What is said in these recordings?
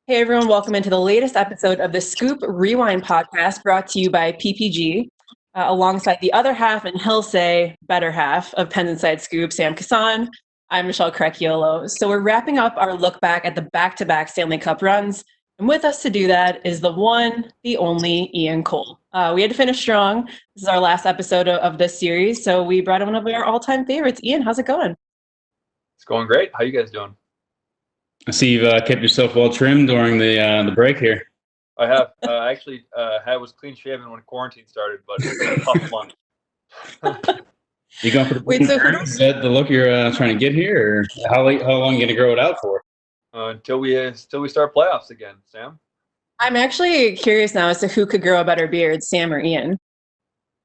Hey everyone, welcome into the latest episode of the Scoop Rewind podcast brought to you by PPG, alongside the other half and he'll say better half of Pens Inside Scoop, Sam Kasan. I'm Michelle Crechiolo. So we're wrapping up our look back at the back-to-back Stanley Cup runs. And with us to do that is the one, the only Ian Cole. We had to finish strong. This is our last episode of this series. So we brought in one of our all-time favorites. Ian, how's it going? It's going great. How you guys doing? I see you've kept yourself well trimmed during the break here. I have actually was clean shaven when quarantine started, but it's been a tough month. You going for the Wait, so is that the look you're trying to get here, or how long are you going to grow it out for? Until we start playoffs again, Sam. I'm actually curious now as to who could grow a better beard, Sam or Ian.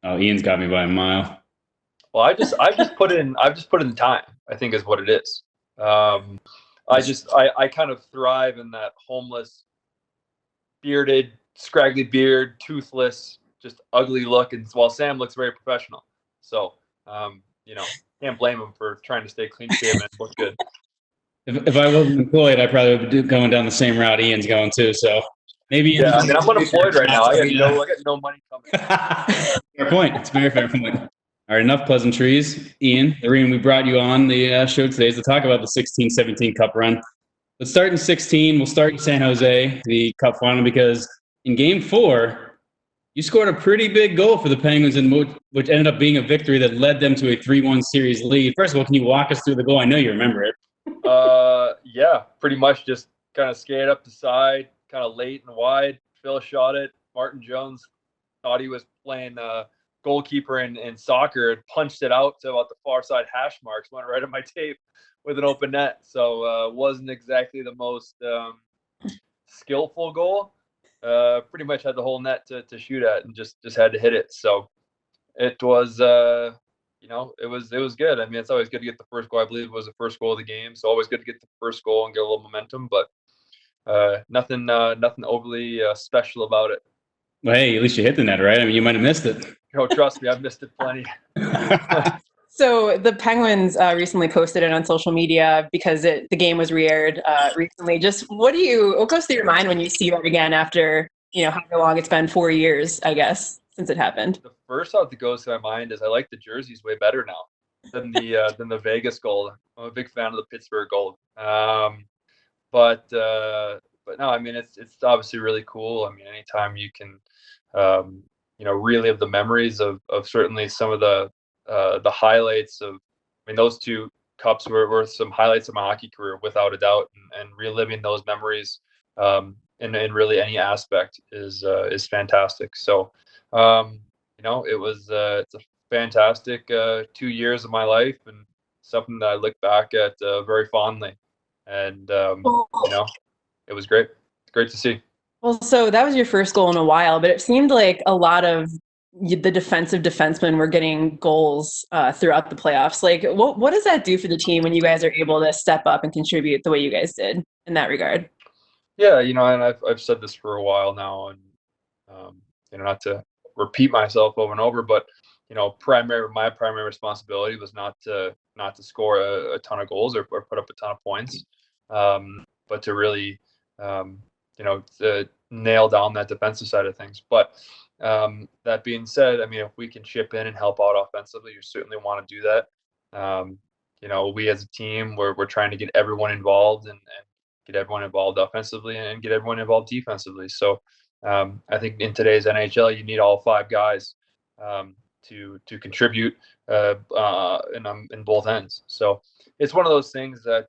Oh, Ian's got me by a mile. Well, I've just put in time, I think is what it is. I kind of thrive in that homeless, bearded, scraggly beard, toothless, just ugly look, and while Sam looks very professional. So, can't blame him for trying to stay clean shaven and look good. If I wasn't employed, I probably would be going down the same route Ian's going too. So maybe. Yeah, I mean, I'm unemployed right now. I got no money coming. Fair point. It's a very fair point. All right, enough pleasantries. Ian, the reason we brought you on the show today is to talk about the 16-17 Cup run. Let's start in 16. We'll start in San Jose, the Cup Final, because in Game 4, you scored a pretty big goal for the Penguins, which ended up being a victory that led them to a 3-1 series lead. First of all, can you walk us through the goal? I know you remember it. Yeah, pretty much just kind of skated up the side, kind of late and wide. Phil shot it. Martin Jones thought he was playing goalkeeper in soccer and punched it out to about the far side hash marks, went right at my tape with an open net. So wasn't exactly the most skillful goal. Pretty much had the whole net to shoot at and just had to hit it. So it was it was good. I mean, it's always good to get the first goal. I believe it was the first goal of the game. So always good to get the first goal and get a little momentum, but nothing overly special about it. Well, hey, at least you hit the net, right? I mean, you might have missed it. Oh, trust me, I've missed it plenty. So the Penguins recently posted it on social media because the game was re-aired recently. Just what goes through your mind when you see that again after, however long it's been, 4 years, I guess, since it happened? The first thought that goes to my mind is I like the jerseys way better now than the Vegas gold. I'm a big fan of the Pittsburgh gold. But no, I mean, it's obviously really cool. I mean, anytime you can, relive the memories of certainly some of the highlights of, I mean, those two cups were some highlights of my hockey career without a doubt, and reliving those memories in really any aspect is fantastic. So, it's a fantastic 2 years of my life and something that I look back at very fondly. And it was great. It's great to see. Well, so that was your first goal in a while, but it seemed like a lot of the defensive defensemen were getting goals throughout the playoffs. Like, what does that do for the team when you guys are able to step up and contribute the way you guys did in that regard? Yeah, and I've said this for a while now, and not to repeat myself over and over, but my primary responsibility was not to score a ton of goals or put up a ton of points, but to really to nail down that defensive side of things. But that being said, I mean, if we can chip in and help out offensively, you certainly want to do that. We as a team, we're trying to get everyone involved and get everyone involved offensively and get everyone involved defensively. So I think in today's NHL, you need all 5 guys to contribute in both ends. So it's one of those things that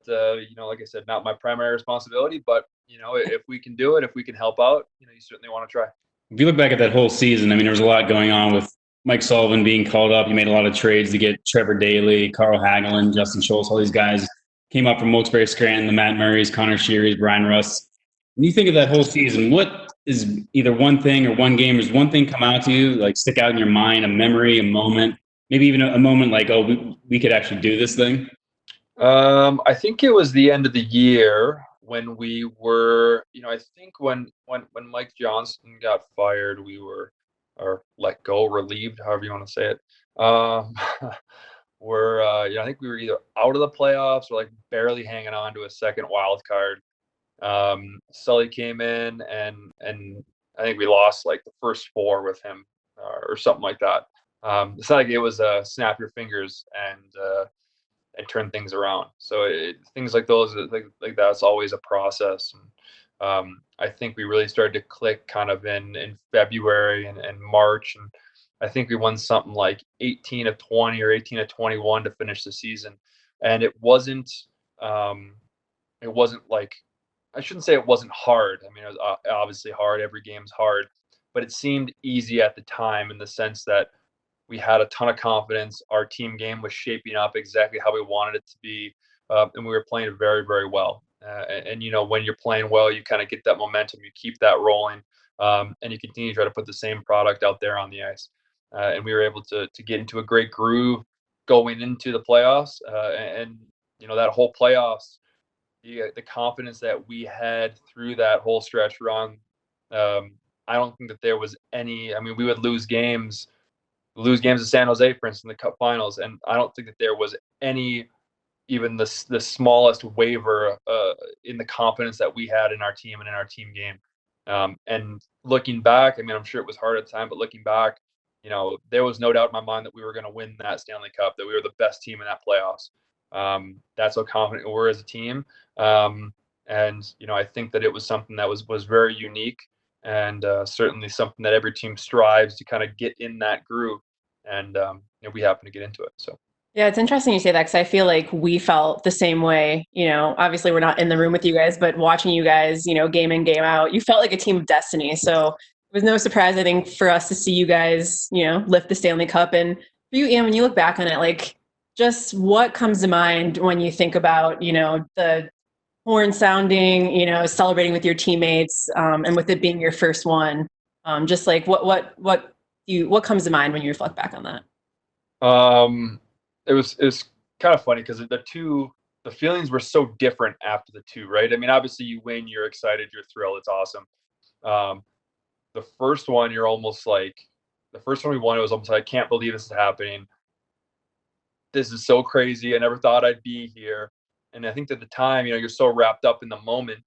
like I said, not my primary responsibility, but if we can do it, if we can help out, you certainly want to try. If you look back at that whole season, I mean, there was a lot going on with Mike Sullivan being called up. You made a lot of trades to get Trevor Daley, Carl Hagelin, Justin Schultz. All these guys came up from Wilkes-Barre Scranton, the Matt Murrays, Connor Shearys, Brian Russ. When you think of that whole season, what is either one thing or one game, does one thing come out to you, like stick out in your mind, a memory, a moment, maybe even a moment like, oh, we could actually do this thing? I think it was the end of the year when we were, I think when Mike Johnston got fired, we were, or let go, relieved, however you want to say it. I think we were either out of the playoffs or like barely hanging on to a second wild card. Sully came in, and I think we lost like the first 4 with him, or something like that. It's not like it was snap your fingers and turn things around. So things like those, like that's always a process. And I think we really started to click kind of in February and March, and I think we won something like 18 of 20 or 18 of 21 to finish the season. And it wasn't like, I shouldn't say it wasn't hard. I mean, it was obviously hard. Every game's hard, but it seemed easy at the time in the sense that we had a ton of confidence. Our team game was shaping up exactly how we wanted it to be, and we were playing very, very well. And when you're playing well, you kind of get that momentum. You keep that rolling, and you continue to try to put the same product out there on the ice. And we were able to get into a great groove going into the playoffs, and that whole playoffs, the confidence that we had through that whole stretch run. I don't think that there was any. I mean, we would lose games to San Jose, for instance, in the Cup Finals, and I don't think that there was any, even the smallest waver in the confidence that we had in our team and in our team game. And looking back, I mean, I'm sure it was hard at the time, but looking back, there was no doubt in my mind that we were going to win that Stanley Cup, that we were the best team in that playoffs. That's how confident we were as a team. And I think that it was something that was very unique, and certainly something that every team strives to kind of get in that groove. And we happen to get into it. So. Yeah, it's interesting you say that, because I feel like we felt the same way. Obviously we're not in the room with you guys, but watching you guys, game in, game out, you felt like a team of destiny. So it was no surprise, I think, for us to see you guys, lift the Stanley Cup. And for you, Ian, when you look back on it, like, just what comes to mind when you think about, the horn sounding, celebrating with your teammates, and with it being your first one? Just like what comes to mind when you reflect back on that? It was kind of funny because the feelings were so different after the 2, right? I mean, obviously you win, you're excited, you're thrilled, it's awesome. The first one, you're almost like, the first one we won, it was almost like, I can't believe this is happening. This is so crazy. I never thought I'd be here. And I think at the time, you're so wrapped up in the moment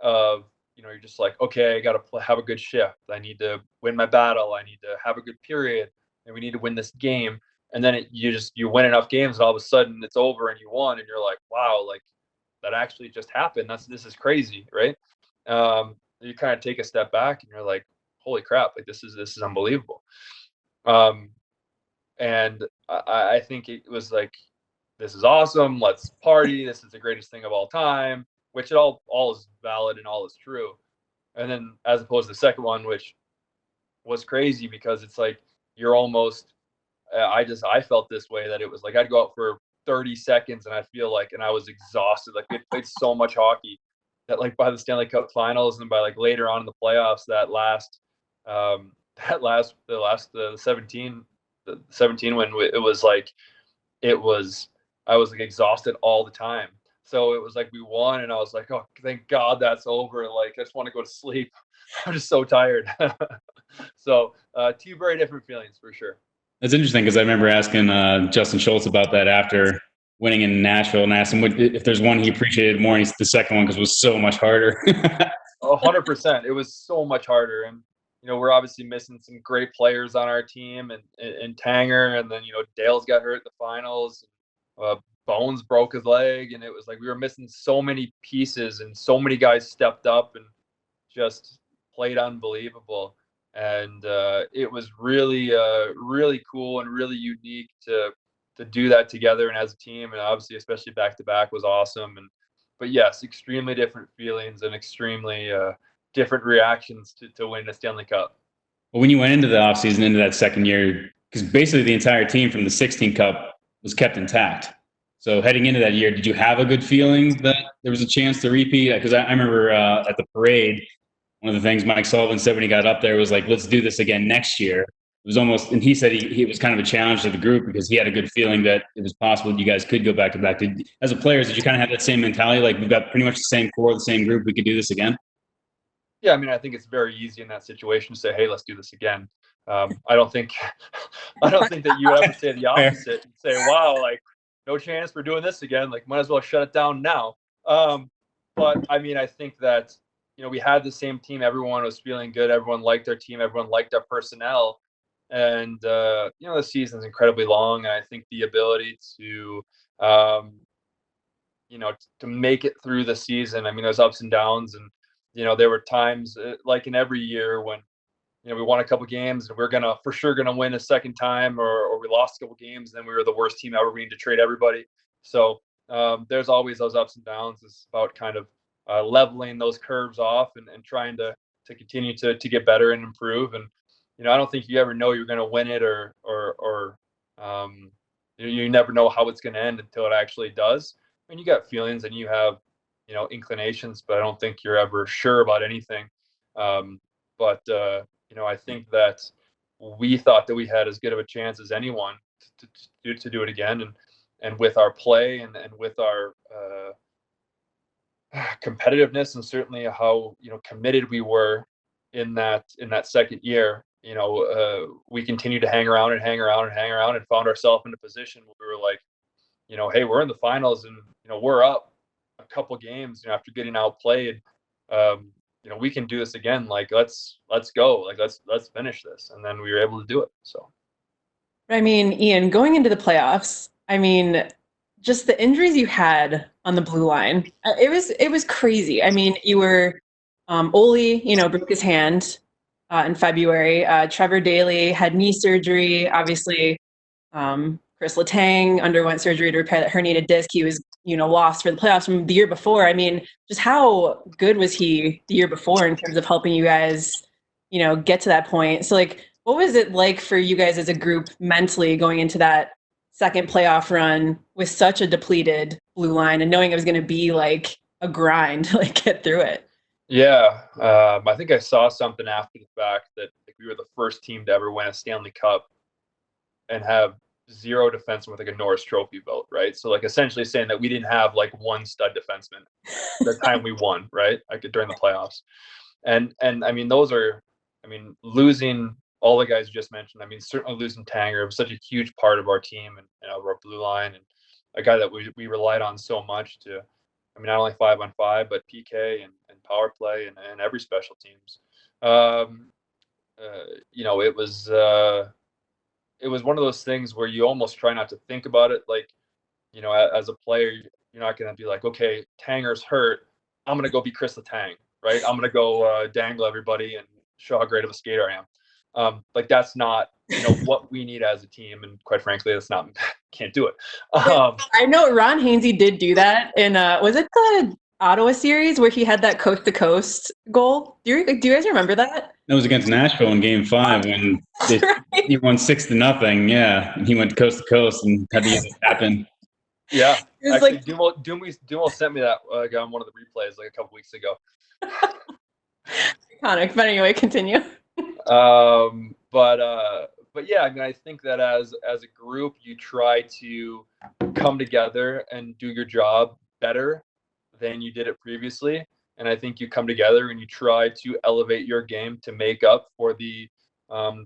of, you're just like, okay, I got to have a good shift. I need to win my battle. I need to have a good period, and we need to win this game. And then you win enough games, and all of a sudden it's over and you won, and you're like, wow, like that actually just happened. This is crazy, right? You kind of take a step back and you're like, holy crap, like this is unbelievable. And I think it was like, this is awesome. Let's party. This is the greatest thing of all time, which all is valid and all is true. And then as opposed to the second one, which was crazy because it's like, you're almost, I felt this way, that it was like, I'd go out for 30 seconds and I feel like, and I was exhausted. Like we had played so much hockey that like by the Stanley Cup Finals and by like later on in the playoffs, the 17 when it was like, I was like exhausted all the time. So it was like we won, and I was like, oh, thank God that's over. Like I just want to go to sleep. I'm just so tired. So 2 very different feelings for sure. That's interesting, because I remember asking Justin Schultz about that after winning in Nashville, and asked him if there's one he appreciated more. And the second one, because it was so much harder. 100%. It was so much harder. And, we're obviously missing some great players on our team, and Tanger, and then, Dale's got hurt at the finals. Bones broke his leg, and it was like we were missing so many pieces, and so many guys stepped up and just played unbelievable. And it was really, really cool and really unique to do that together and as a team. And obviously, especially back to back, was awesome. But yes, extremely different feelings and extremely different reactions to win the Stanley Cup. Well, when you went into the offseason, into that second year, because basically the entire team from the 16 Cup was kept intact. So heading into that year, did you have a good feeling that there was a chance to repeat? Because I remember at the parade, one of the things Mike Sullivan said when he got up there was like, let's do this again next year. It was almost, and he said he was kind of a challenge to the group, because he had a good feeling that it was possible that you guys could go back to back. As a players, did you kind of have that same mentality? Like, we've got pretty much the same core, the same group. We could do this again? Yeah, I mean, I think it's very easy in that situation to say, hey, let's do this again. I don't think that you ever say the opposite and say, wow, like, no chance for doing this again. Like, might as well shut it down now. But I mean, I think that, we had the same team. Everyone was feeling good. Everyone liked our team. Everyone liked our personnel. And, the season's incredibly long. And I think the ability to, to make it through the season, I mean, there's ups and downs. And, there were times like in every year when, we won a couple games and we're for sure gonna win a second time, or we lost a couple games and then we were the worst team ever. We need to trade everybody. So there's always those ups and downs. It's about kind of leveling those curves off and trying to continue to get better and improve. And I don't think you ever know you're going to win it, or you never know how it's going to end until it actually does. I mean, you got feelings and you have inclinations, but I don't think you're ever sure about anything. But I think that we thought that we had as good of a chance as anyone to do it again, and with our play and with our competitiveness, and certainly how committed we were in that second year. We continued to hang around and found ourselves in a position where we were like, hey, we're in the finals and we're up a couple games after getting outplayed. We can do this again. Like let's go. Like let's finish this. And then we were able to do it. So I mean, Ian, going into the playoffs, I mean, just the injuries you had on the blue line, it was crazy. I mean, you were Ole, broke his hand in February. Trevor Daley had knee surgery. Obviously, Chris Letang underwent surgery to repair that herniated disc. He was, lost for the playoffs from the year before. I mean, just how good was he the year before in terms of helping you guys, get to that point? So, like, what was it like for you guys as a group mentally going into that second playoff run with such a depleted blue line and knowing it was going to be like a grind to like get through it? Yeah. I think I saw something after the fact that we were the first team to ever win a Stanley Cup and have 0 defensemen with like a Norris Trophy vote, right? So like essentially saying that we didn't have like one stud defenseman the time we won, right? Like during the playoffs. And I mean, losing all the guys you just mentioned, I mean, certainly losing Tanger was such a huge part of our team and of our blue line, and a guy that we relied on so much to, I mean, not only 5-on-5, but PK and power play and every special teams. It was one of those things where you almost try not to think about it. Like, as a player, you're not going to be like, okay, Tanger's hurt, I'm going to go be Chris Letang, right? I'm going to go dangle everybody and show how great of a skater I am. Like that's not, what we need as a team. And quite frankly, that's not, can't do it. I know Ron Hainsey did do that in, was it the Ottawa series where he had that coast to coast goal? Do you guys remember that? That was against Nashville in Game 5 when he won 6-0. Yeah, and he went coast to coast and had to use a tap in. Yeah, actually, Dumo sent me that on one of the replays like a couple weeks ago. Iconic. But anyway, continue. But yeah, I mean, I think that as a group, you try to come together and do your job better than you did it previously. And I think you come together and you try to elevate your game to make up for the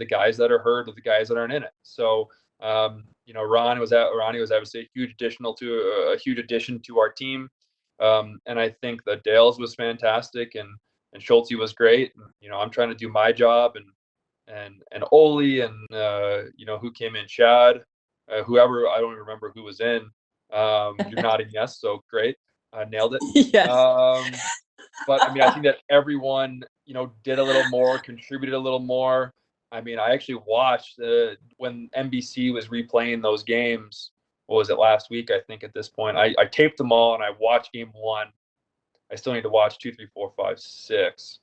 guys that are hurt or the guys that aren't in it. So, Ronnie was obviously a huge addition to our team. And I think that Dales was fantastic and Schulte was great. And, I'm trying to do my job and Ole and, who came in, Chad, whoever, I don't even remember who was in. You're nodding yes, so great. Nailed it. Yes. But I mean, I think that everyone, did a little more, contributed a little more. I mean, I actually watched when NBC was replaying those games. What was it, last week? I think at this point, I taped them all and I watched Game 1. I still need to watch 2, 3, 4, 5, 6.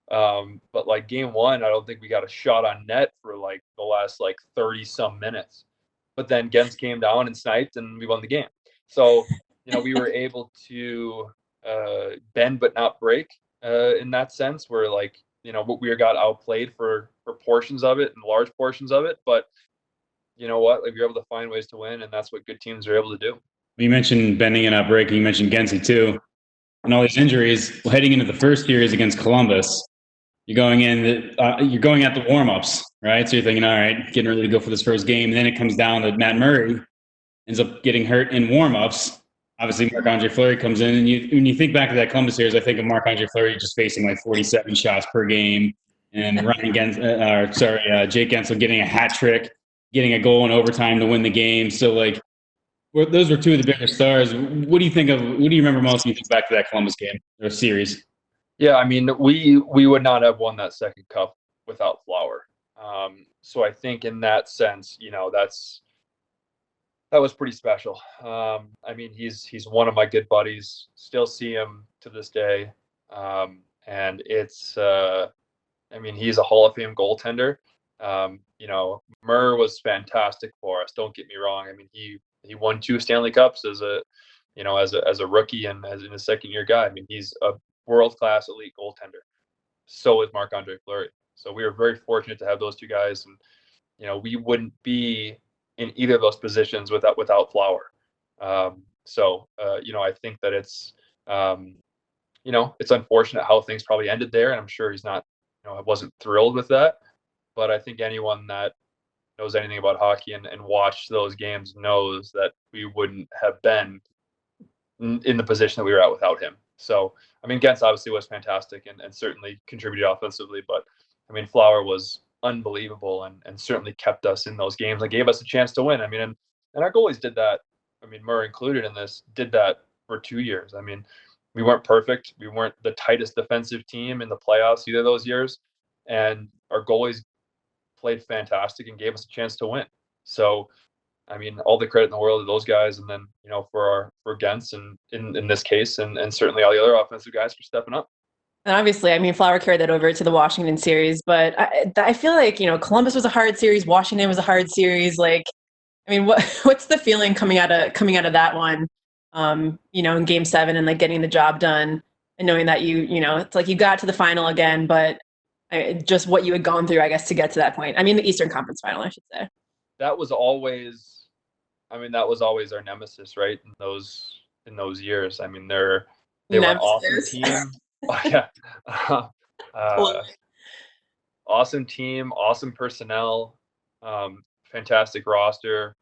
But like Game 1, I don't think we got a shot on net for like the last like 30 some minutes. But then Gens came down and sniped and we won the game. So, we were able to bend but not break in that sense, where like, we got outplayed for portions of it and large portions of it. But you know what? Like, you're able to find ways to win, and that's what good teams are able to do. You mentioned bending and not breaking. You mentioned Gensi too. And all these injuries, heading into the first series against Columbus, you're going at the warm-ups, right? So you're thinking, all right, getting ready to go for this first game. And then it comes down that Matt Murray ends up getting hurt in warm-ups. obviously Marc-Andre Fleury comes in, and when you think back to that Columbus series, I think of Marc-Andre Fleury just facing like 47 shots per game, and Jake Gensel getting a hat trick, getting a goal in overtime to win the game. So like, those were two of the bigger stars. What do you think of? What do you remember most when you think back to that Columbus game or series? Yeah, I mean, we would not have won that second cup without Flower. So I think in that sense, that was pretty special. I mean, he's one of my good buddies. Still see him to this day, and it's. I mean, he's a Hall of Fame goaltender. Murr was fantastic for us. Don't get me wrong. I mean, he won 2 Stanley Cups as a rookie and as in a second-year guy. I mean, he's a world-class elite goaltender. So is Marc-Andre Fleury. So we were very fortunate to have those two guys, and we wouldn't be in either of those positions without Flower. I think that it's it's unfortunate how things probably ended there, and I'm sure he's not, I wasn't thrilled with that. But I think anyone that knows anything about hockey and watched those games knows that we wouldn't have been in the position that we were at without him. So, I mean, Gens obviously was fantastic and certainly contributed offensively, but I mean, Flower was unbelievable and certainly kept us in those games and gave us a chance to win. I mean, and our goalies did that. I mean, Murr included in this, did that for 2 years. I mean, we weren't perfect. We weren't the tightest defensive team in the playoffs either of those years. And our goalies played fantastic and gave us a chance to win. So, I mean, all the credit in the world to those guys, and then for Gens and in this case, and certainly all the other offensive guys for stepping up. And obviously, I mean, Flower carried that over to the Washington series, but I feel like Columbus was a hard series, Washington was a hard series. Like, I mean, what's the feeling coming out of that one? In Game 7 and like getting the job done, and knowing that it's like you got to the final again, but just what you had gone through, I guess, to get to that point. I mean, the Eastern Conference Final, I should say. That was always our nemesis, right? In those years. I mean, they were an awesome team. Oh, yeah. Awesome team, awesome personnel, fantastic roster,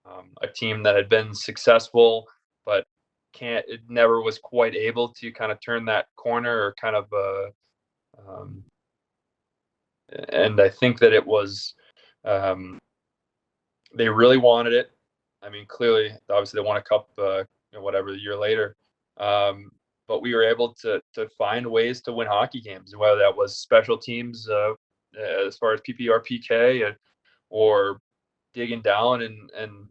a team that had been successful, but it never was quite able to kind of turn that corner or kind of and I think that it was they really wanted it. I mean, clearly, obviously, they won a cup, whatever, the year later. But we were able to find ways to win hockey games, whether that was special teams as far as PPR, PK, or digging down and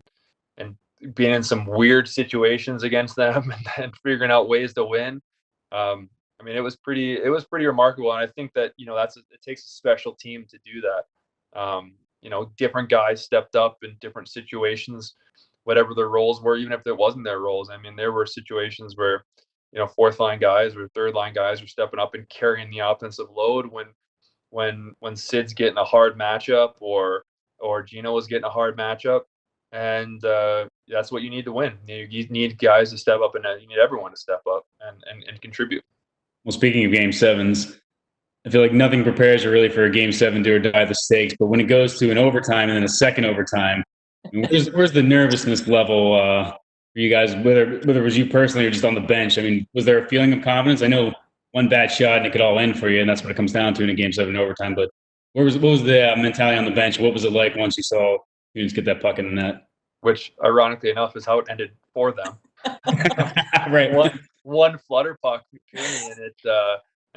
being in some weird situations against them and figuring out ways to win. I mean, it was pretty remarkable, and I think that it takes a special team to do that. Different guys stepped up in different situations, whatever their roles were, even if it wasn't their roles. I mean, there were situations where fourth line guys or third line guys were stepping up and carrying the offensive load when Sid's getting a hard matchup or Gino was getting a hard matchup, and that's what you need to win. You need guys to step up, and you need everyone to step up and contribute. Well, speaking of Game 7s, I feel like nothing prepares you really for a Game 7 do or die the stakes. But when it goes to an overtime and then a second overtime, where's the nervousness level for you guys? Whether it was you personally or just on the bench, I mean, was there a feeling of confidence? I know one bad shot and it could all end for you, and that's what it comes down to in a Game 7 overtime. But what was the mentality on the bench? What was it like once you saw students get that puck in the net? Which, ironically enough, is how it ended for them. Right. One flutter puck, and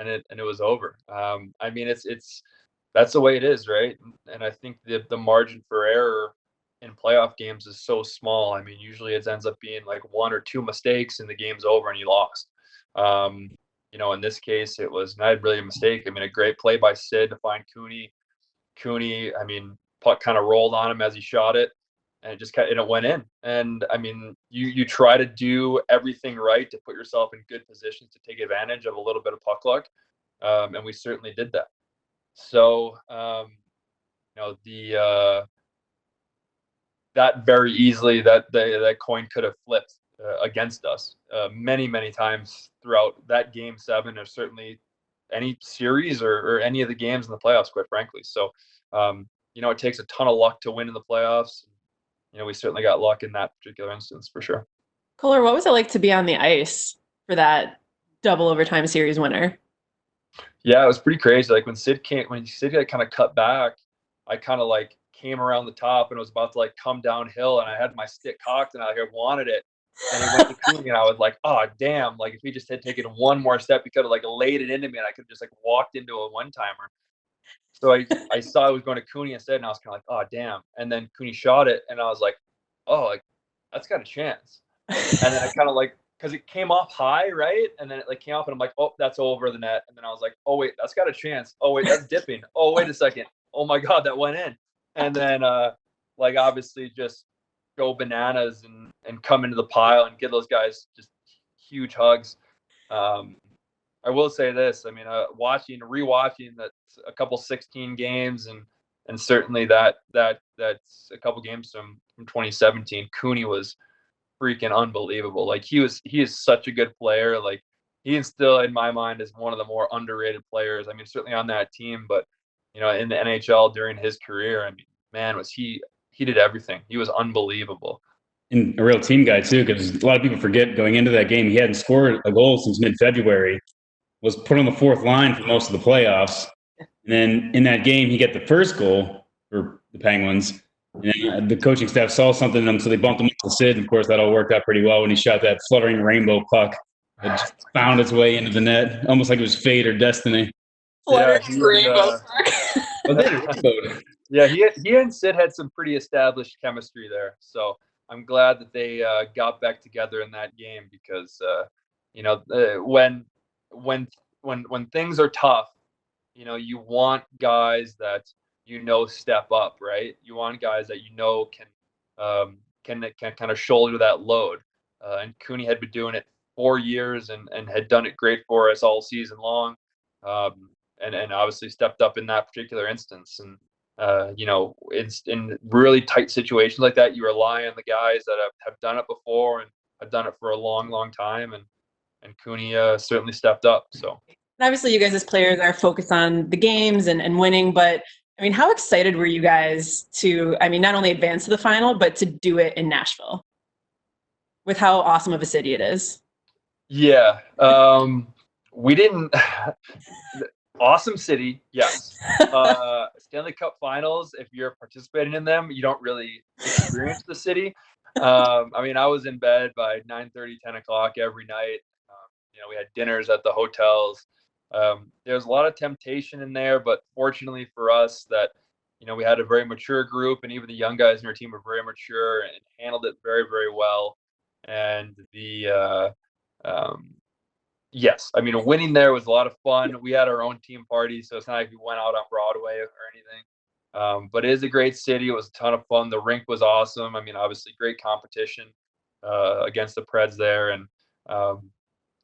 it was over. I mean, it's that's the way it is, right? And I think the margin for error in playoff games is so small. I mean, usually it ends up being like 1 or 2 mistakes and the game's over and you lost. In this case, it was not really a mistake. I mean, a great play by Sid to find Cooney. Cooney, I mean, puck kind of rolled on him as he shot it, and it went in. And I mean, you try to do everything right to put yourself in good positions to take advantage of a little bit of puck luck, and we certainly did that. So, that very easily that coin could have flipped against us many times throughout that Game 7, or certainly any series or any of the games in the playoffs, quite frankly. So, it takes a ton of luck to win in the playoffs. We certainly got luck in that particular instance for sure. Kohler, what was it like to be on the ice for that double overtime series winner? Yeah, it was pretty crazy. Like when Sid got kind of cut back, I kind of like came around the top and was about to like come downhill, and I had my stick cocked and I wanted it. And he went to Cooney, and I was like, oh damn, like if he just had taken one more step, he could have like laid it into me and I could have just like walked into a one-timer. So I saw it was going to Cooney instead, and I was kind of like, oh damn. And then Cooney shot it, and I was like, oh, like that's got a chance. And then I kind of like, because it came off high, right? And then it like came off, and I'm like, oh, that's over the net. And then I was like, oh wait, that's got a chance. Oh wait, that's dipping. Oh wait a second. Oh my god, that went in. And then like obviously just go bananas and come into the pile and give those guys just huge hugs. I will say this. I mean, rewatching that a couple 16 games and certainly that's a couple games from 2017. Cooney was freaking unbelievable. Like he is such a good player. Like he is still in my mind is one of the more underrated players. I mean, certainly on that team, but you know, in the NHL during his career, I mean, man, he did everything. He was unbelievable. And a real team guy too, because a lot of people forget going into that game he hadn't scored a goal since mid-February. Was put on the fourth line for most of the playoffs. And then in that game, he got the first goal for the Penguins. And the coaching staff saw something in him, so they bumped him up to Sid. And of course, that all worked out pretty well when he shot that fluttering rainbow puck that just found its way into the net, almost like it was fate or destiny. Fluttering rainbow puck. Yeah, he and Sid had some pretty established chemistry there. So I'm glad that they got back together in that game because, you know, when things are tough, you know, you want guys that step up, right? You want guys that can kind of shoulder that load. And Cooney had been doing it 4 years and had done it great for us all season long, and obviously stepped up in that particular instance. And you know, it's in really tight situations like that, you rely on the guys that have done it before and have done it for a long time. And Cooney certainly stepped up. So obviously you guys as players are focused on the games and winning, but I mean, how excited were you guys to, I mean, not only advance to the final, but to do it in Nashville with how awesome of a city it is? Yeah. We didn't awesome city. Yes. Stanley Cup Finals, if you're participating in them, you don't really experience the city. I mean, I was in bed by 9:30, 10 o'clock every night. You know, we had dinners at the hotels. There's a lot of temptation in there, but fortunately for us that, you know, we had a very mature group, and even the young guys in our team were very mature and handled it very, very well. And yes, I mean, winning there was a lot of fun. We had our own team party, so it's not like we went out on Broadway or anything. But it is a great city. It was a ton of fun. The rink was awesome. I mean, obviously great competition against the Preds there. And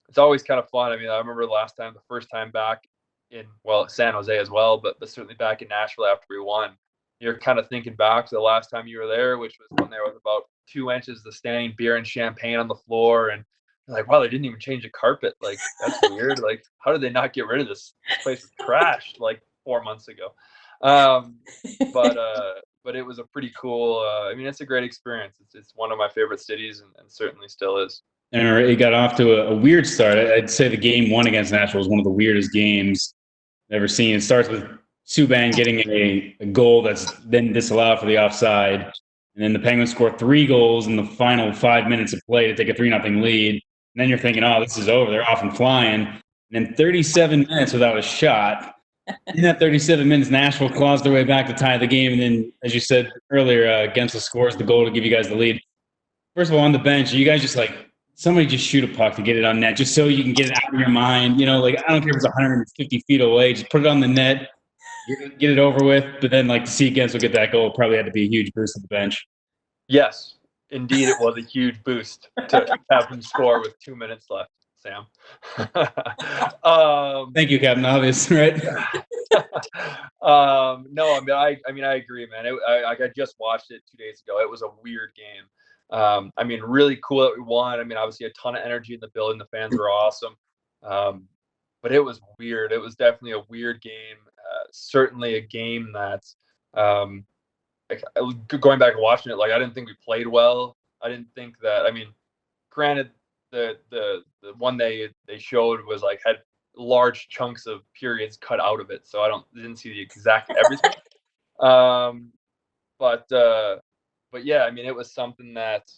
it's always kind of fun. I mean, I remember the first time back in, San Jose as well, but certainly back in Nashville after we won, you're kind of thinking back to the last time you were there, which was when there was about 2 inches of standing beer and champagne on the floor. And you're like, wow, they didn't even change the carpet. Like, that's weird. Like, how did they not get rid of this? This place was trashed like 4 months ago. But it was a pretty cool, I mean, it's a great experience. It's one of my favorite cities and certainly still is. And it got off to a weird start. I'd say the game one against Nashville was one of the weirdest games I've ever seen. It starts with Subban getting a goal that's then disallowed for the offside. And then the Penguins score 3 goals in the final 5 minutes of play to take a 3-0 lead. And then you're thinking, oh, this is over. They're off and flying. And then 37 minutes without a shot. In that 37 minutes, Nashville claws their way back to tie the game. And then, as you said earlier, Gensel scores the goal to give you guys the lead. First of all, on the bench, you guys just like, somebody just shoot a puck to get it on net, just so you can get it out of your mind. You know, like, I don't care if it's 150 feet away. Just put it on the net, get it over with. But then, like, to see Gensel get that goal probably had to be a huge boost at the bench. Yes, indeed, it was a huge boost to have him score with 2 minutes left, Sam. Thank you, Captain Obvious, right? No, I mean, I agree, man. I just watched it 2 days ago. It was a weird game. I mean, really cool that we won. I mean, obviously a ton of energy in the building. The fans were awesome. But it was weird. It was definitely a weird game. Certainly a game that, going back and watching it, like, I didn't think we played well. I didn't think that, I mean, granted, the one they showed was like had large chunks of periods cut out of it, so I didn't see the exact everything. But yeah, I mean, it was something that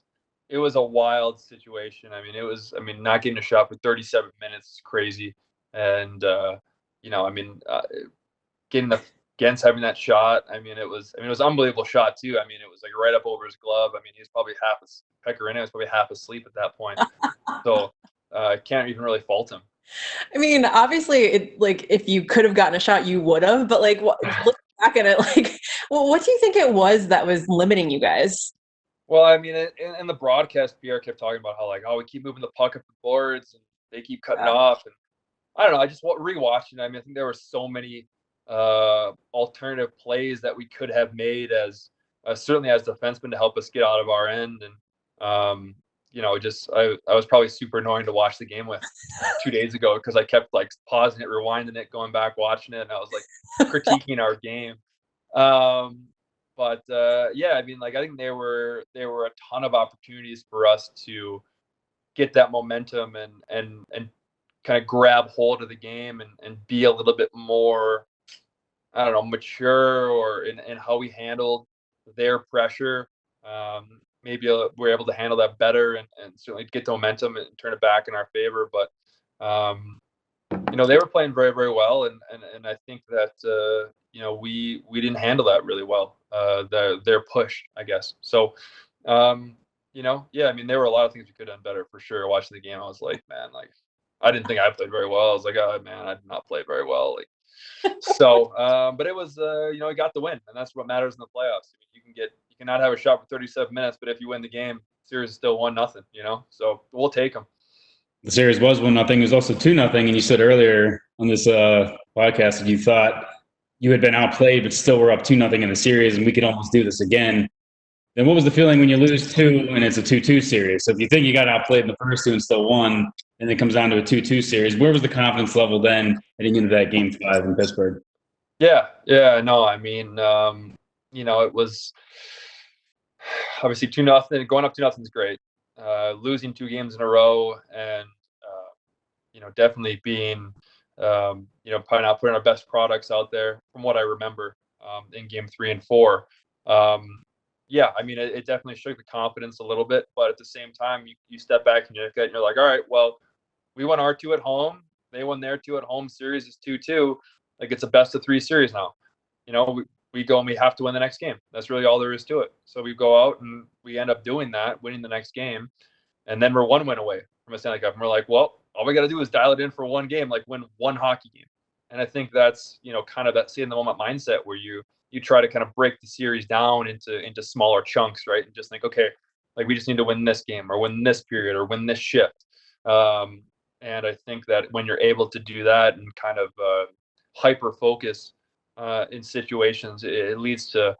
it was a wild situation. I mean, not getting a shot for 37 minutes is crazy, and getting against having that shot. I mean, it was an unbelievable shot too. I mean, it was like right up over his glove. I mean, he was probably Pecorino was probably half asleep at that point. So can't even really fault him. I mean, obviously, like if you could have gotten a shot, you would have. But like, look back at it, like, well, what do you think it was that was limiting you guys? Well, I mean, in the broadcast, Pierre kept talking about how like, we keep moving the puck up the boards and they keep cutting off. And I don't know. I just rewatching. I mean, I think there were so many alternative plays that we could have made as certainly as defensemen to help us get out of our end. And I was probably super annoying to watch the game with 2 days ago because I kept like pausing it, rewinding it, going back, watching it, and I was like critiquing our game. But yeah, I mean, like I think there were a ton of opportunities for us to get that momentum and kind of grab hold of the game and be a little bit more, I don't know, mature or in how we handled their pressure. Maybe we're able to handle that better and certainly get the momentum and turn it back in our favor. But they were playing very, very well, and I think that we didn't handle that really well. Their push, I guess. So yeah, I mean, there were a lot of things we could have done better for sure. Watching the game, I was like, man, like I didn't think I played very well. I was like, oh man, I did not play very well. Like, so, but it was, we got the win, and that's what matters in the playoffs. I mean, you cannot have a shot for 37 minutes, but if you win the game, series is still 1-0. So we'll take them. The series was 1-0. It was also 2-0, and you said earlier on this podcast that you thought you had been outplayed, but still were up 2-0 in the series, and we could almost do this again. Then what was the feeling when you lose 2 and it's a 2-2 series? So if you think you got outplayed in the first 2 and still won, and it comes down to a 2-2 series, where was the confidence level then heading into that game 5 in Pittsburgh? Yeah, no, I mean, it was obviously 2-0. Going up 2-0 is great. Losing 2 games in a row and definitely being probably not putting our best products out there from what I remember in game 3 and 4. Yeah, I mean, it definitely shook the confidence a little bit, but at the same time, you step back and you're like, all right, well, we won our 2 at home. They won their 2 at home. Series is 2-2. Like, it's a best of 3 series now. We go and we have to win the next game. That's really all there is to it. So we go out and we end up doing that, winning the next game, and then we're 1 win away from a Stanley Cup. And we're like, well, all we got to do is dial it in for 1 game, like win 1 hockey game. And I think that's kind of that see in the moment mindset where you try to kind of break the series down into smaller chunks, right? And just think, okay, like we just need to win this game or win this period or win this shift. And I think that when you're able to do that and kind of hyper focus in situations, it leads to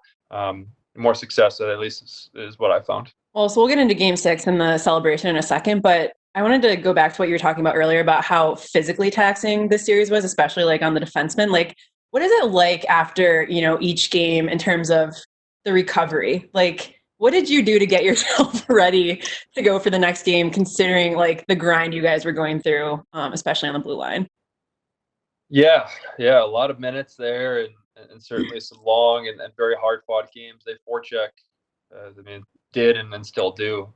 more success. At least is what I found. Well, so we'll get into game 6 and the celebration in a second, but I wanted to go back to what you were talking about earlier about how physically taxing this series was, especially like on the defenseman. Like, what is it like after, each game in terms of the recovery? Like, what did you do to get yourself ready to go for the next game, considering like the grind you guys were going through, especially on the blue line? Yeah, a lot of minutes there, and certainly some long and very hard fought games. They forecheck, did and still do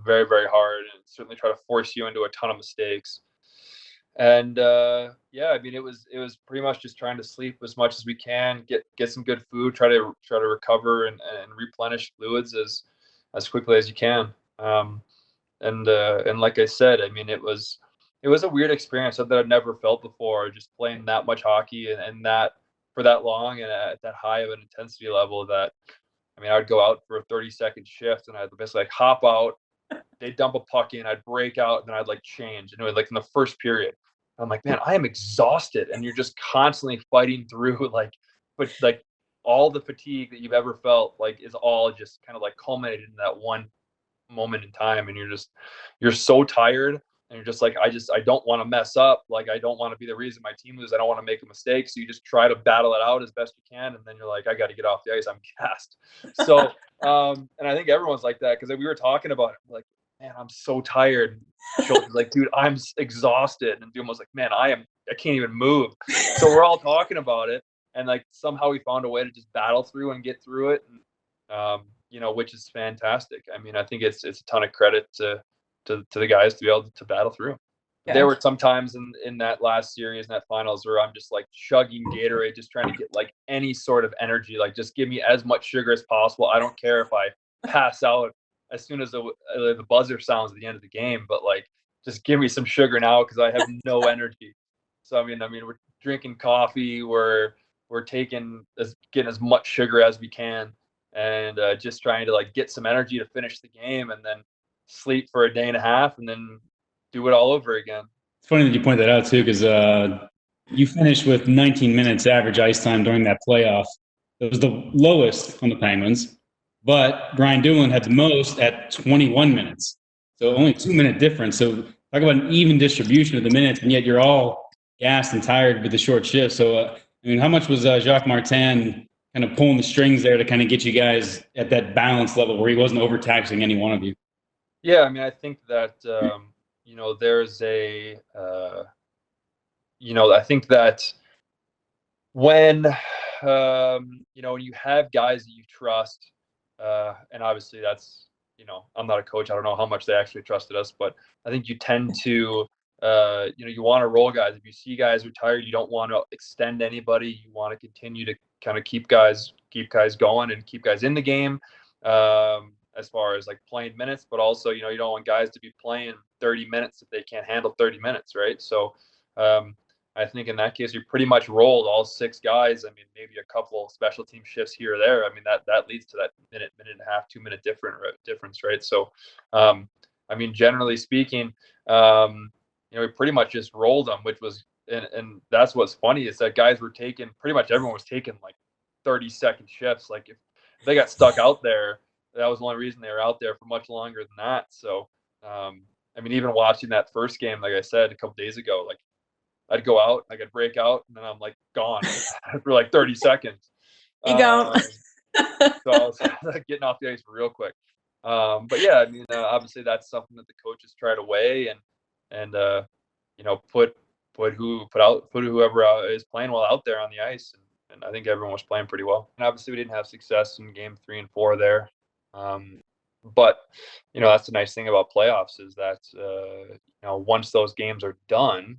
very, very hard, and certainly try to force you into a ton of mistakes. And yeah, I mean, it was pretty much just trying to sleep as much as we can, get some good food, try to recover and replenish fluids as quickly as you can. And like I said, I mean, it was a weird experience, something I've never felt before, just playing that much hockey and that for that long and at that high of an intensity level. That, I mean, I would go out for a 30-second shift and I'd basically like hop out, they'd dump a puck in, I'd break out, and then I'd like change. And it was like in the first period, I'm like, man, I am exhausted. And you're just constantly fighting through but all the fatigue that you've ever felt, like, is all just kind of like culminated in that one moment in time. And you're so tired. And you're just like, I don't want to mess up. Like, I don't want to be the reason my team loses. I don't want to make a mistake. So you just try to battle it out as best you can. And then you're like, I got to get off the ice. I'm gassed. So, and I think everyone's like that, because we were talking about it. Like, man, I'm so tired. Schultz is like, dude, I'm exhausted. And Dumo's like, man, I can't even move. So we're all talking about it. And like somehow we found a way to just battle through and get through it. And, which is fantastic. I mean, I think it's a ton of credit to the guys to be able to battle through. Yeah. There were some times in that last series, in that finals, where I'm just like chugging Gatorade, just trying to get like any sort of energy. Like, just give me as much sugar as possible. I don't care if I pass out as soon as the buzzer sounds at the end of the game, but like, just give me some sugar now because I have no energy. So I mean, we're drinking coffee, we're getting as much sugar as we can, and just trying to like get some energy to finish the game, and then sleep for a day and a half, and then do it all over again. It's funny that you point that out too, because you finished with 19 minutes average ice time during that playoff. It was the lowest on the Penguins. But Brian Doolin had the most at 21 minutes. So only 2-minute difference. So talk about an even distribution of the minutes, and yet you're all gassed and tired with the short shift. So, how much was Jacques Martin kind of pulling the strings there to kind of get you guys at that balance level where he wasn't overtaxing any one of you? Yeah, I think that, there's I think that when, when you have guys that you trust, and obviously that's, I'm not a coach. I don't know how much they actually trusted us, but I think you tend to, you want to roll guys. If you see guys retired, you don't want to extend anybody. You want to continue to kind of keep guys going and keep guys in the game, as far as like playing minutes, but also, you don't want guys to be playing 30 minutes if they can't handle 30 minutes. Right. So, I think in that case, you pretty much rolled all 6 guys. Maybe a couple special team shifts here or there. That leads to that minute and a half, 2-minute difference, right? So, generally speaking, we pretty much just rolled them, which was, and that's what's funny is that guys were taking, pretty much everyone was taking like 30-second shifts. Like if they got stuck out there, that was the only reason they were out there for much longer than that. So, even watching that first game, like I said a couple days ago, like, I'd go out, I could break out, and then I'm like gone for like 30 seconds. You go. So I was like, getting off the ice real quick. But yeah, obviously that's something that the coaches try to weigh and put whoever is playing well out there on the ice. And I think everyone was playing pretty well. And obviously we didn't have success in game 3 and 4 there. But that's the nice thing about playoffs is that once those games are done,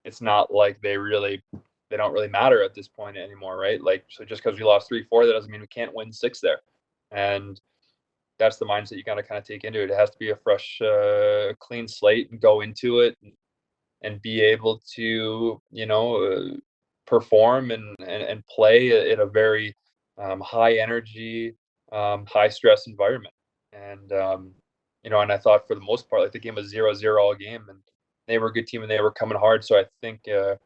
it's not like they don't really matter at this point anymore, right? Like, so just because we lost 3-4, that doesn't mean we can't win 6 there. And that's the mindset you got to kind of take into it. It has to be a fresh, clean slate and go into it and be able to, perform and play in a very high energy, high stress environment. And, and I thought for the most part, like the game was 0-0 all game, and they were a good team and they were coming hard. So I think, I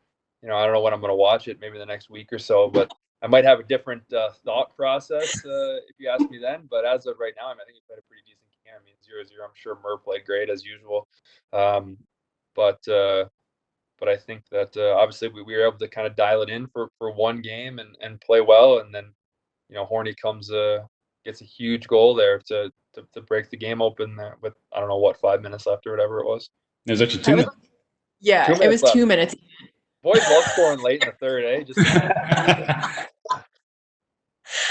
don't know when I'm going to watch it, maybe the next week or so, but I might have a different thought process if you ask me then. But as of right now, I think he played a pretty decent game. 0-0, I'm sure Murr played great as usual. But I think that obviously we were able to kind of dial it in for one game and play well. And then, Horny gets a huge goal there to break the game open there with, I don't know, 5 minutes left or whatever it was. It was actually 2 minutes. Yeah, 2 minutes it was left. 2 minutes. Boys love scoring late in the third, eh?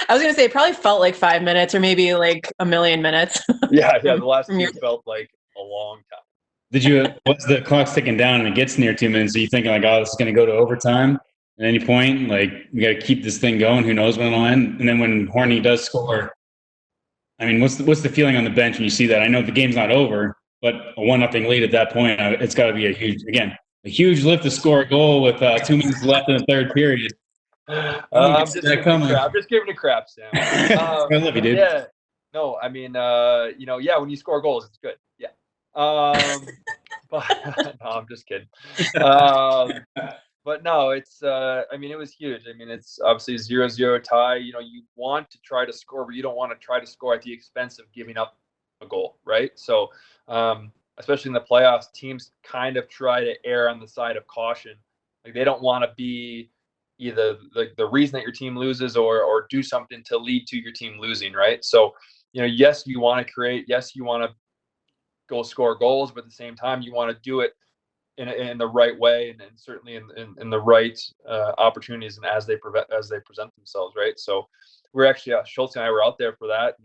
I was going to say, it probably felt like 5 minutes or maybe like a million minutes. Yeah, the last 2 felt like a long time. Once the clock's ticking down and it gets near 2 minutes, are you thinking like, oh, this is going to go to overtime at any point? Like, we got to keep this thing going. Who knows when it'll end? And then when Horny does score, what's the feeling on the bench when you see that? I know the game's not over, but a 1-0 lead at that point, it's got to be a huge lift to score a goal with 2 minutes left in the third period. I'm just giving a crap, Sam. I love you, dude. Yeah. No, when you score goals, it's good. Yeah. But no, I'm just kidding. But no, it's it was huge. It's obviously 0-0 tie. You want to try to score, but you don't want to try to score at the expense of giving up a goal, right? So, especially in the playoffs, teams kind of try to err on the side of caution. Like, they don't want to be either the reason that your team loses or do something to lead to your team losing, right? So, yes, you want to create. Yes, you want to go score goals, but at the same time, you want to do it in the right way, and certainly in the right opportunities and as they present themselves, right? So we're actually Schultz and I were out there for that,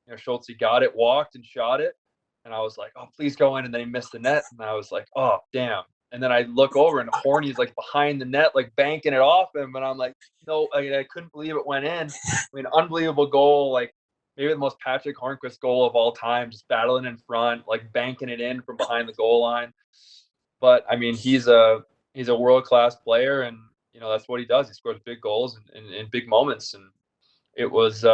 and Schultz got it, walked and shot it, and I was like, oh, please go in, and then he missed the net, and I was like, oh damn. And then I look over and Horny's like behind the net, like banking it off him, and I'm like, no, I couldn't believe it went in. I mean, unbelievable goal, like maybe the most Patrick Hornquist goal of all time, just battling in front, like banking it in from behind the goal line. But I mean, he's a world-class player, and that's what he does. He scores big goals in big moments, and it was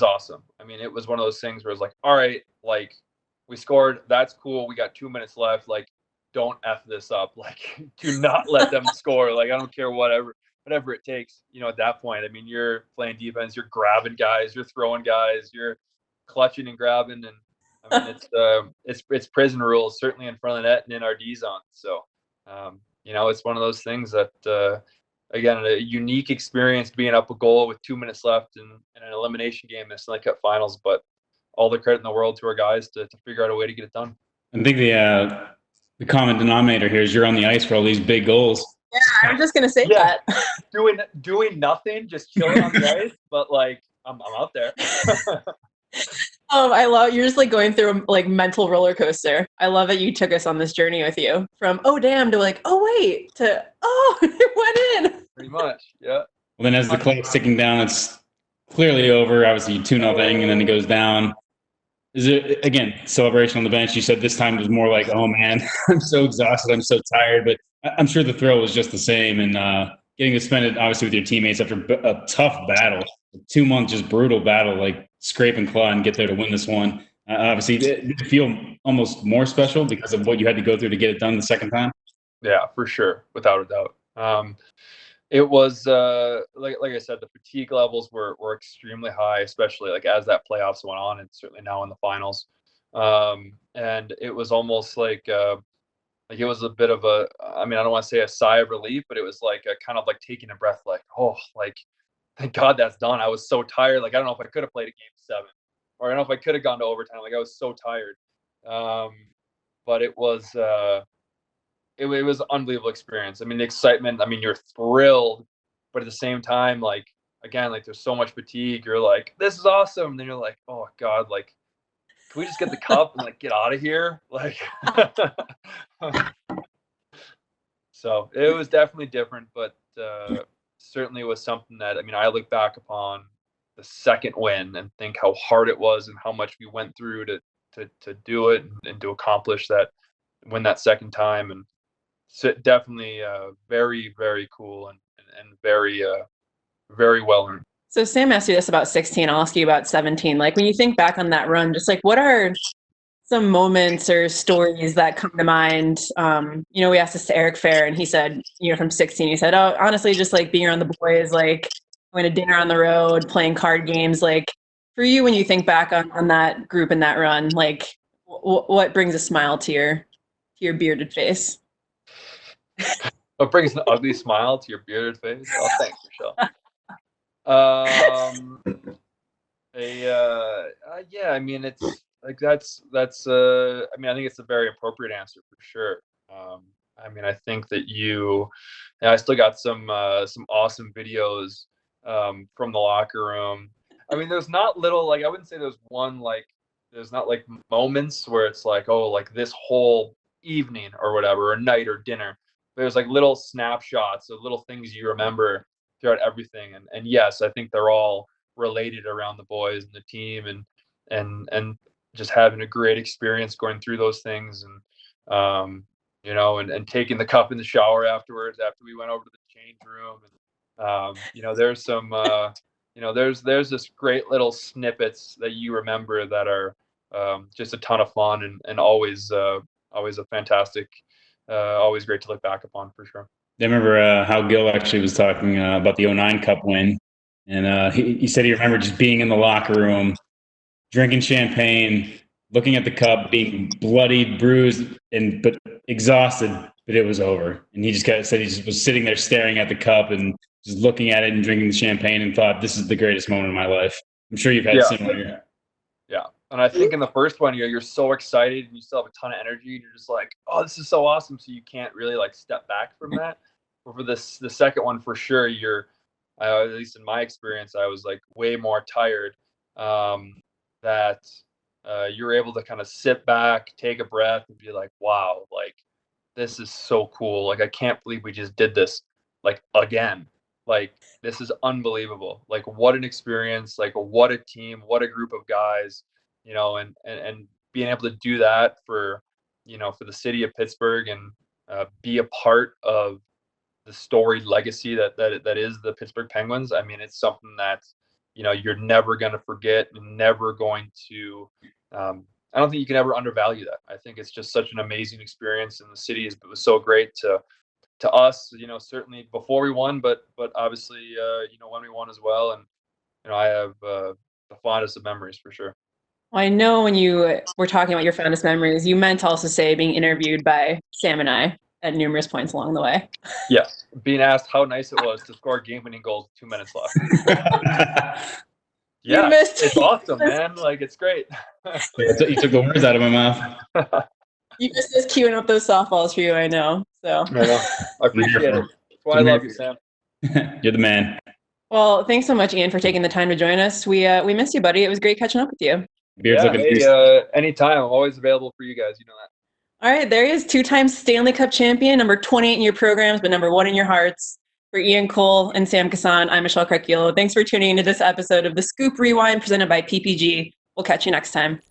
awesome. I mean, it was one of those things where it's like, all right, like we scored, that's cool. We got 2 minutes left. Like, don't F this up. Like, do not let them score. Like, I don't care whatever it takes. At that point, I mean, you're playing defense, you're grabbing guys, you're throwing guys, you're clutching and grabbing, and I mean, it's prison rules, certainly in front of the net and in our D zone. So, it's one of those things that, again, a unique experience being up a goal with 2 minutes left in an elimination game in the Stanley Cup Finals. But all the credit in the world to our guys to figure out a way to get it done. I think the common denominator here is you're on the ice for all these big goals. Yeah, I was just gonna say that. Doing nothing, just chilling on the ice, but like I'm out there. I love you're just like going through a mental roller coaster. I love that you took us on this journey with you from oh damn to like oh wait to oh it went in. Pretty much, yeah. Well, then as the clock's ticking down, it's clearly over. Obviously 2-0, and then it goes down. Is it again celebration on the bench? You said this time it was more like, oh man, I'm so exhausted, I'm so tired. But I'm sure the thrill was just the same, and getting to spend it obviously with your teammates after a tough battle, 2 months just brutal battle, like scrape and claw and get there to win this one. Obviously, did it feel almost more special because of what you had to go through to get it done the second time? Yeah, for sure, without a doubt. It was like I said, the fatigue levels were extremely high, especially like as that playoffs went on, and certainly now in the finals. And it was almost like it was a bit of a, I mean, I don't want to say a sigh of relief, but it was like a kind of like taking a breath, like, oh, like thank God that's done. I was so tired. Like I don't know if I could have played a game 7, or I don't know if I could have gone to overtime. Like I was so tired. But it was. It was an unbelievable experience. I mean, the excitement, I mean, you're thrilled, but at the same time, like, again, like there's so much fatigue. You're like, this is awesome. And then you're like, oh God, like, can we just get the cup and like get out of here? Like, so it was definitely different, but certainly was something that, I mean, I look back upon the second win and think how hard it was and how much we went through to do it and to accomplish that, win that second time. And so definitely very, very cool and very, very well earned. So Sam asked you this about 16. I'll ask you about 17. Like when you think back on that run, just like what are some moments or stories that come to mind? We asked this to Eric Fair, and he said, from 16, he said, oh, honestly, just like being around the boys, like going to dinner on the road, playing card games. Like for you, when you think back on that group and that run, like what brings a smile to your bearded face? What brings an ugly smile to your bearded face? Oh, thanks, Michelle. Yeah, I mean, it's like that's I mean, I think it's a very appropriate answer for sure. I mean, I think that I still got some awesome videos from the locker room. I mean, there's not little, like, I wouldn't say there's one, like, there's not like moments where it's like, oh, like this whole evening or whatever, or night or dinner. But there's like little snapshots of little things you remember throughout everything. And yes, I think they're all related around the boys and the team and just having a great experience going through those things and and taking the cup in the shower afterwards after we went over to the change room. And there's some there's this great little snippets that you remember that are just a ton of fun and always a fantastic, always great to look back upon for sure. I remember how Gil actually was talking about the 09 Cup win. And he said he remembered just being in the locker room, drinking champagne, looking at the cup, being bloodied, bruised, but exhausted, but it was over. And he just said he just was sitting there staring at the cup and just looking at it and drinking the champagne and thought, this is the greatest moment of my life. I'm sure you've had similar. Yeah. And I think in the first one, you're so excited and you still have a ton of energy and you're just like, oh, this is so awesome. So you can't really like step back from that. But for the second one, for sure, at least in my experience, I was like way more tired. That you're able to kind of sit back, take a breath, and be like, wow, like this is so cool. Like I can't believe we just did this like again. Like this is unbelievable. Like what an experience. Like what a team. What a group of guys. And being able to do that for the city of Pittsburgh and be a part of the storied legacy that is the Pittsburgh Penguins. I mean, it's something that you're never going to forget and never going to. I don't think you can ever undervalue that. I think it's just such an amazing experience, and the city it was so great to us. Certainly before we won, but obviously when we won as well. And I have the fondest of memories for sure. Well, I know when you were talking about your fondest memories, you meant to also say being interviewed by Sam and I at numerous points along the way. Yeah, being asked how nice it was to score game-winning goals with 2 minutes left. Yeah, it's awesome, man. Like, it's great. You took the words out of my mouth. You missed us queuing up those softballs for you, I know. So I know. I appreciate it. That's why I love you, Sam. You're the man. Well, thanks so much, Ian, for taking the time to join us. We missed you, buddy. It was great catching up with you. Beard's looking anytime. I'm always available for you guys. You know that. All right, there he is, 2-time Stanley Cup champion, number 28 in your programs, but number 1 in your hearts. For Ian Cole and Sam Kasan, I'm Michelle Crechiolo. Thanks for tuning into this episode of the Scoop Rewind presented by PPG. We'll catch you next time.